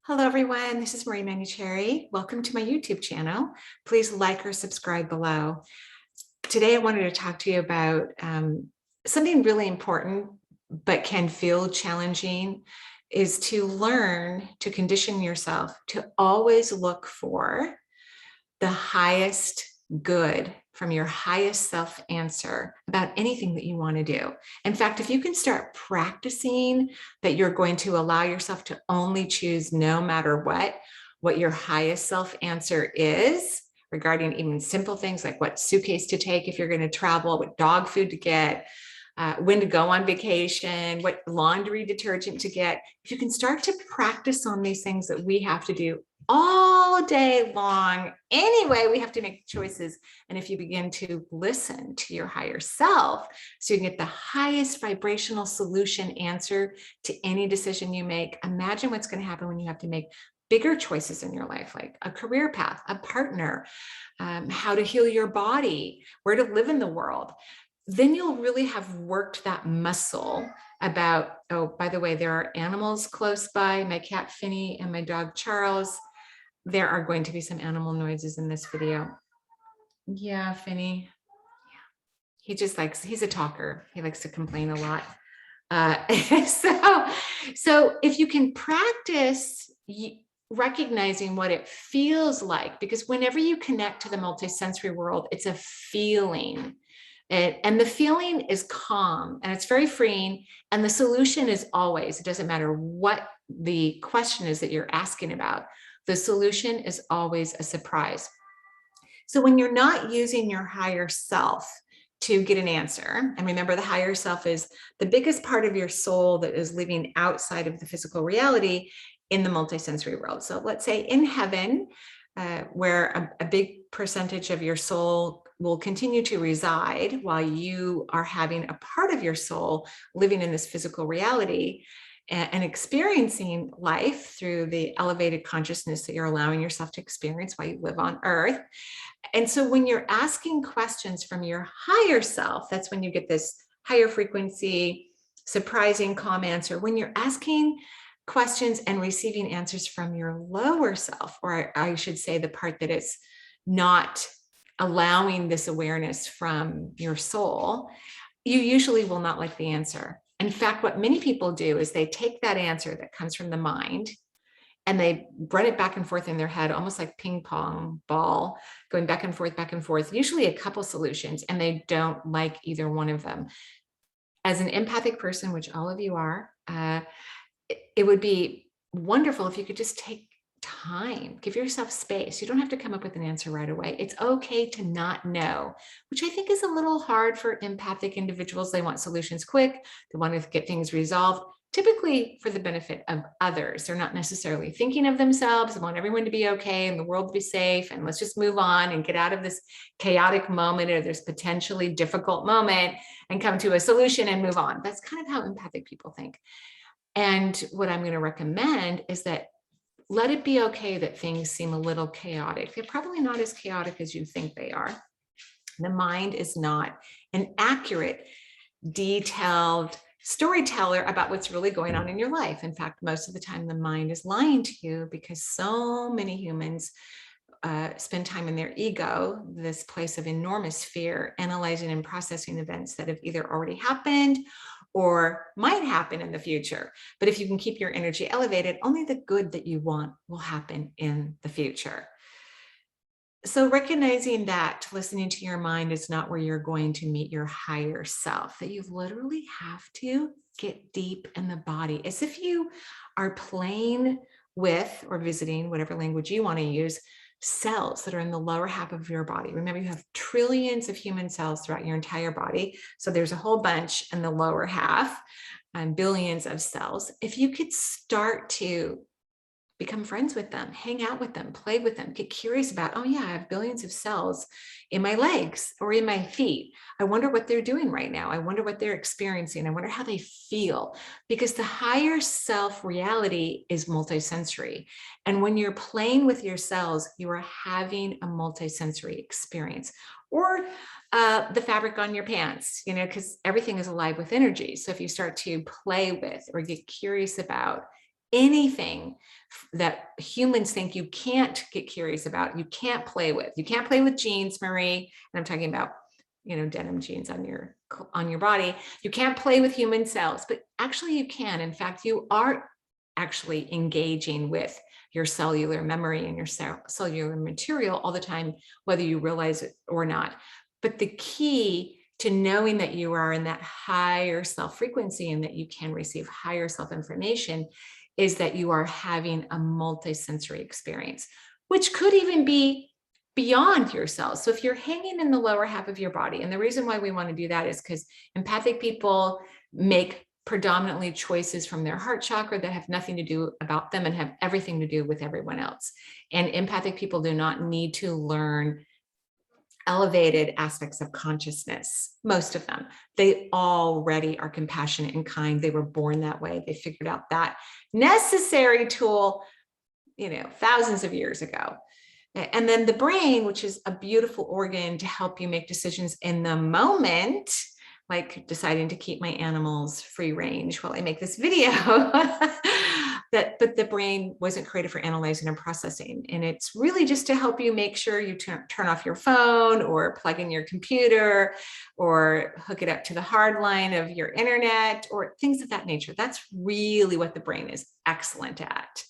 Hello, everyone. This is Marie Manucherry. Welcome to my YouTube channel. Please like or subscribe below. Today, I wanted to talk to you about something really important, but can feel challenging, is to learn to condition yourself to always look for the highest good from your highest self answer about anything that you want to do. In fact, if you can start practicing that you're going to allow yourself to only choose no matter what your highest self answer is regarding even simple things like what suitcase to take if you're going to travel, what dog food to get, when to go on vacation, what laundry detergent to get. If you can start to practice on these things that we have to do all day long anyway, we have to make choices. And if you begin to listen to your higher self, so you can get the highest vibrational solution answer to any decision you make, imagine what's going to happen when you have to make bigger choices in your life, like a career path, a partner, how to heal your body, where to live in the world. Then you'll really have worked that muscle about, oh, by the way, there are animals close by, my cat Finny and my dog Charles. There are going to be some animal noises in this video. Yeah, Finny. He just likes, he's a talker. He likes to complain a lot. So if you can practice recognizing what it feels like, because whenever you connect to the multisensory world, it's a feeling. And the feeling is calm and it's very freeing. And the solution is always, it doesn't matter what the question is that you're asking about, the solution is always a surprise. So when you're not using your higher self to get an answer, and remember the higher self is the biggest part of your soul that is living outside of the physical reality in the multisensory world. So let's say in heaven, where a big percentage of your soul will continue to reside while you are having a part of your soul living in this physical reality and experiencing life through the elevated consciousness that you're allowing yourself to experience while you live on earth. And so when you're asking questions from your higher self, that's when you get this higher frequency, surprising, calm answer. When you're asking questions and receiving answers from your lower self, or I should say the part that is not allowing this awareness from your soul, you usually will not like the answer. In fact, what many people do is they take that answer that comes from the mind and they run it back and forth in their head, almost like ping pong ball, going back and forth, usually a couple solutions, and they don't like either one of them. As an empathic person, which all of you are, it would be wonderful if you could just take time, give yourself space. You don't have to come up with an answer right away. It's okay to not know, which I think is a little hard for empathic individuals. They want solutions quick. They want to get things resolved, typically for the benefit of others. They're not necessarily thinking of themselves. They want everyone to be okay and the world to be safe. And let's just move on and get out of this chaotic moment or this potentially difficult moment and come to a solution and move on. That's kind of how empathic people think. And what I'm going to recommend is that let it be okay that things seem a little chaotic. They're probably not as chaotic as you think they are. The mind is not an accurate, detailed storyteller about what's really going on in your life. In fact, most of the time the mind is lying to you because so many humans spend time in their ego, this place of enormous fear, analyzing and processing events that have either already happened or might happen in the future. But if you can keep your energy elevated, only the good that you want will happen in the future. So recognizing that listening to your mind is not where you're going to meet your higher self, that you literally have to get deep in the body, as if you are playing with or visiting, whatever language you want to use, cells that are in the lower half of your body. Remember, you have trillions of human cells throughout your entire body. So there's a whole bunch in the lower half and billions of cells. If you could start to become friends with them, hang out with them, play with them, get curious about, oh yeah, I have billions of cells in my legs or in my feet. I wonder what they're doing right now. I wonder what they're experiencing. I wonder how they feel, because the higher self reality is multisensory. And when you're playing with your cells, you are having a multisensory experience. Or the fabric on your pants, because everything is alive with energy. So if you start to play with or get curious about anything that humans think you can't get curious about, you can't play with. You can't play with jeans, Marie. And I'm talking about, denim jeans on your body. You can't play with human cells, but actually you can. In fact, you are actually engaging with your cellular memory and your cellular material all the time, whether you realize it or not. But the key to knowing that you are in that higher self frequency and that you can receive higher self information is that you are having a multisensory experience, which could even be beyond your cells. So if you're hanging in the lower half of your body, and the reason why we want to do that is because empathic people make predominantly choices from their heart chakra that have nothing to do about them and have everything to do with everyone else. And empathic people do not need to learn elevated aspects of consciousness, most of them. They already are compassionate and kind. They were born that way. They figured out that necessary tool, thousands of years ago. And then the brain, which is a beautiful organ to help you make decisions in the moment, like deciding to keep my animals free range while I make this video. But the brain wasn't created for analyzing and processing. And it's really just to help you make sure you turn off your phone or plug in your computer or hook it up to the hard line of your internet or things of that nature. That's really what the brain is excellent at.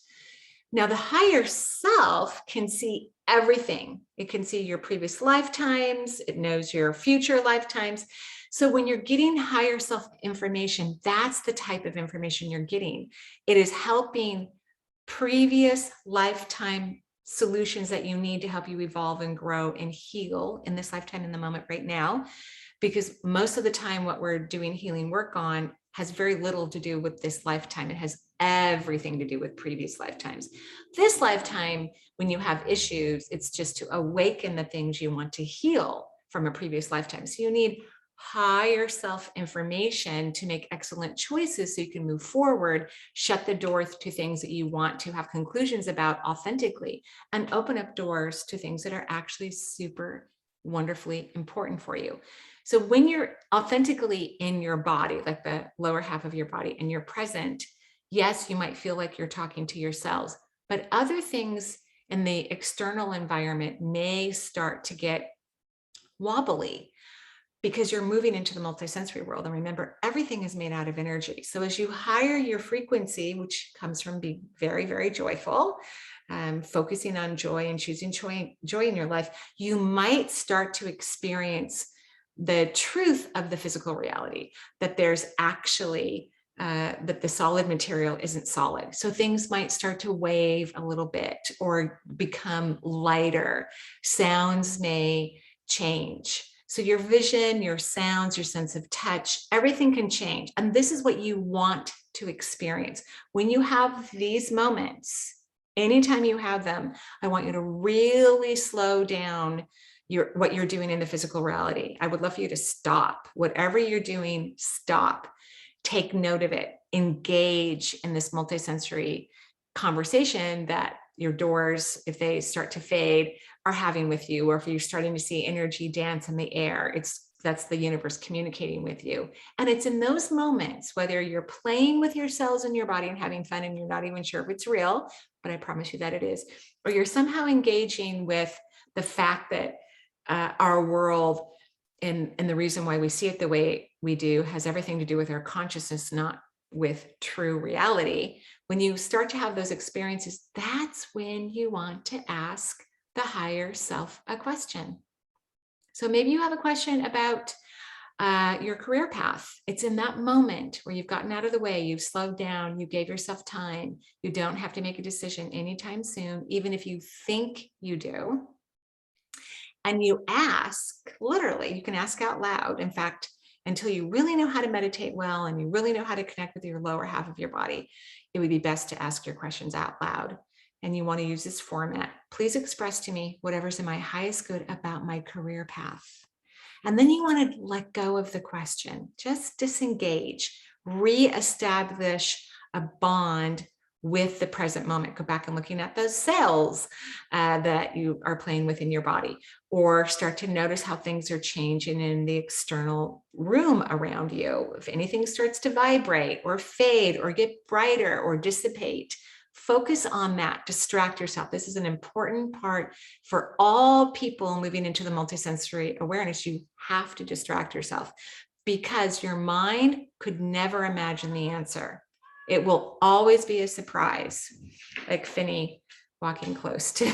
Now, the higher self can see everything. It can see your previous lifetimes. It knows your future lifetimes. So when you're getting higher self information, that's the type of information you're getting. It is helping previous lifetime solutions that you need to help you evolve and grow and heal in this lifetime, in the moment right now. Because most of the time, what we're doing healing work on has very little to do with this lifetime. It has everything to do with previous lifetimes. This lifetime, when you have issues, it's just to awaken the things you want to heal from a previous lifetime. So you need higher self information to make excellent choices so you can move forward, shut the door to things that you want to have conclusions about authentically, and open up doors to things that are actually super wonderfully important for you. So when you're authentically in your body, like the lower half of your body, and you're present, yes, you might feel like you're talking to your cells, but other things in the external environment may start to get wobbly because you're moving into the multisensory world. And remember, everything is made out of energy. So as you higher your frequency, which comes from being very, very joyful, focusing on joy and choosing joy in your life, you might start to experience the truth of the physical reality, that there's actually that the solid material isn't solid. So things might start to wave a little bit or become lighter. Sounds may change. So your vision, your sounds, your sense of touch, everything can change. And this is what you want to experience. When you have these moments, anytime you have them, I want you to really slow down what you're doing in the physical reality. I would love for you to stop. Whatever you're doing, stop. Take note of it. Engage in this multisensory conversation that your doors, if they start to fade, are having with you, or if you're starting to see energy dance in the air, that's the universe communicating with you. And it's in those moments, whether you're playing with your cells in your body and having fun and you're not even sure if it's real, but I promise you that it is, or you're somehow engaging with the fact that our world and the reason why we see it the way we do has everything to do with our consciousness, not with true reality. When you start to have those experiences, that's when you want to ask the higher self a question. So maybe you have a question about your career path. It's in that moment where you've gotten out of the way, you've slowed down, you gave yourself time. You don't have to make a decision anytime soon, even if you think you do. And you ask, literally, you can ask out loud. In fact, until you really know how to meditate well and you really know how to connect with your lower half of your body, it would be best to ask your questions out loud. And you want to use this format. Please express to me whatever's in my highest good about my career path. And then you want to let go of the question, just disengage, reestablish a bond with the present moment. Go back and looking at those cells that you are playing with in your body, or start to notice how things are changing in the external room around you. If anything starts to vibrate or fade or get brighter or dissipate, Focus on that. Distract yourself. This is an important part for all people moving into the multisensory awareness. You have to distract yourself because your mind could never imagine the answer. It will always be a surprise, like Finney walking close to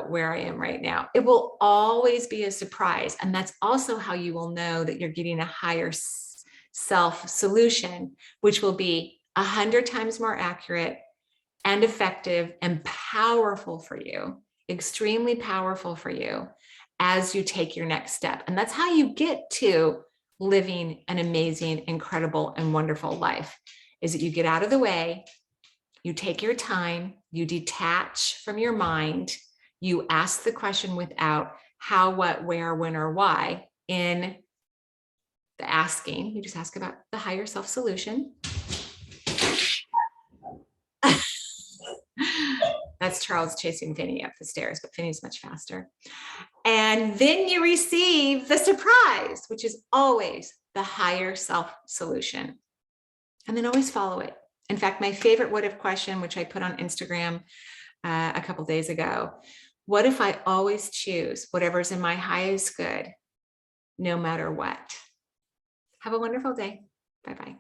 where I am right now. It will always be a surprise. And that's also how you will know that you're getting a higher self solution, which will be 100 times more accurate and effective and powerful for you, extremely powerful for you as you take your next step. And that's how you get to living an amazing, incredible, and wonderful life, is that you get out of the way, you take your time, you detach from your mind, you ask the question without how, what, where, when, or why. In the asking, you just ask about the higher self solution. That's Charles chasing Finney up the stairs, but Finney's much faster. And then you receive the surprise, which is always the higher self solution. And then always follow it. In fact, my favorite what if question, which I put on Instagram a couple of days ago, what if I always choose whatever's in my highest good, no matter what? Have a wonderful day. Bye-bye.